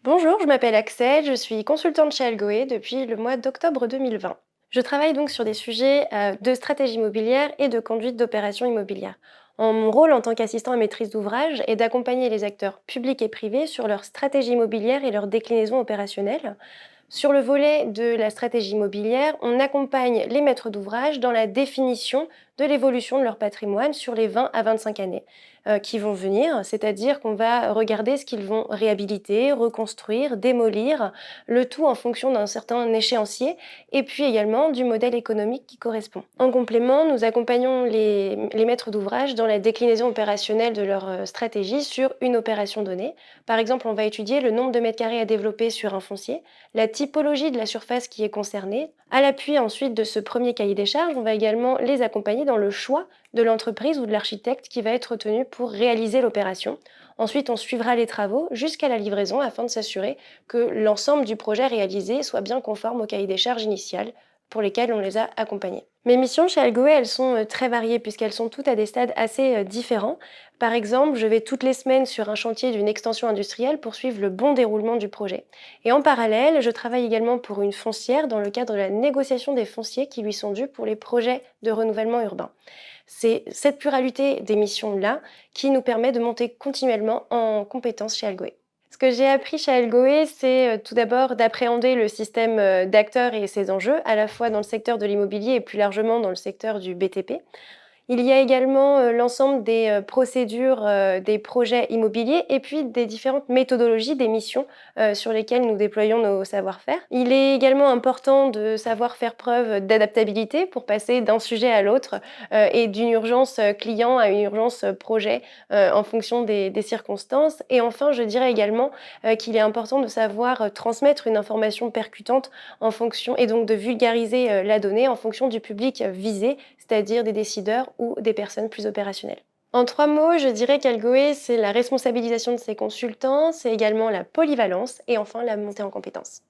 Bonjour, je m'appelle Axel, je suis consultante chez Algoé depuis le mois d'octobre 2020. Je travaille donc sur des sujets de stratégie immobilière et de conduite d'opérations immobilières. Mon rôle en tant qu'assistant à maîtrise d'ouvrage est d'accompagner les acteurs publics et privés sur leur stratégie immobilière et leur déclinaison opérationnelle. Sur le volet de la stratégie immobilière, on accompagne les maîtres d'ouvrage dans la définition de l'évolution de leur patrimoine sur les 20 à 25 années qui vont venir, c'est-à-dire qu'on va regarder ce qu'ils vont réhabiliter, reconstruire, démolir, le tout en fonction d'un certain échéancier et puis également du modèle économique qui correspond. En complément, nous accompagnons les maîtres d'ouvrage dans la déclinaison opérationnelle de leur stratégie sur une opération donnée. Par exemple, on va étudier le nombre de mètres carrés à développer sur un foncier, la typologie de la surface qui est concernée. À l'appui ensuite de ce premier cahier des charges, on va également les accompagner dans le choix de l'entreprise ou de l'architecte qui va être retenu pour réaliser l'opération. Ensuite, on suivra les travaux jusqu'à la livraison afin de s'assurer que l'ensemble du projet réalisé soit bien conforme au cahier des charges initial pour lesquels on les a accompagnés. Mes missions chez Algoé, elles sont très variées puisqu'elles sont toutes à des stades assez différents. Par exemple, je vais toutes les semaines sur un chantier d'une extension industrielle pour suivre le bon déroulement du projet. Et en parallèle, je travaille également pour une foncière dans le cadre de la négociation des fonciers qui lui sont dus pour les projets de renouvellement urbain. C'est cette pluralité des missions-là qui nous permet de monter continuellement en compétences chez Algoé. Ce que j'ai appris chez Algoé, c'est tout d'abord d'appréhender le système d'acteurs et ses enjeux, à la fois dans le secteur de l'immobilier et plus largement dans le secteur du BTP. Il y a également l'ensemble des procédures des projets immobiliers et puis des différentes méthodologies des missions sur lesquelles nous déployons nos savoir-faire. Il est également important de savoir faire preuve d'adaptabilité pour passer d'un sujet à l'autre et d'une urgence client à une urgence projet en fonction des circonstances. Et enfin, je dirais également qu'il est important de savoir transmettre une information percutante en fonction et donc de vulgariser la donnée en fonction du public visé, c'est-à-dire des décideurs ou des personnes plus opérationnelles. En 3 mots, je dirais qu'Algoé, c'est la responsabilisation de ses consultants, c'est également la polyvalence et enfin la montée en compétences.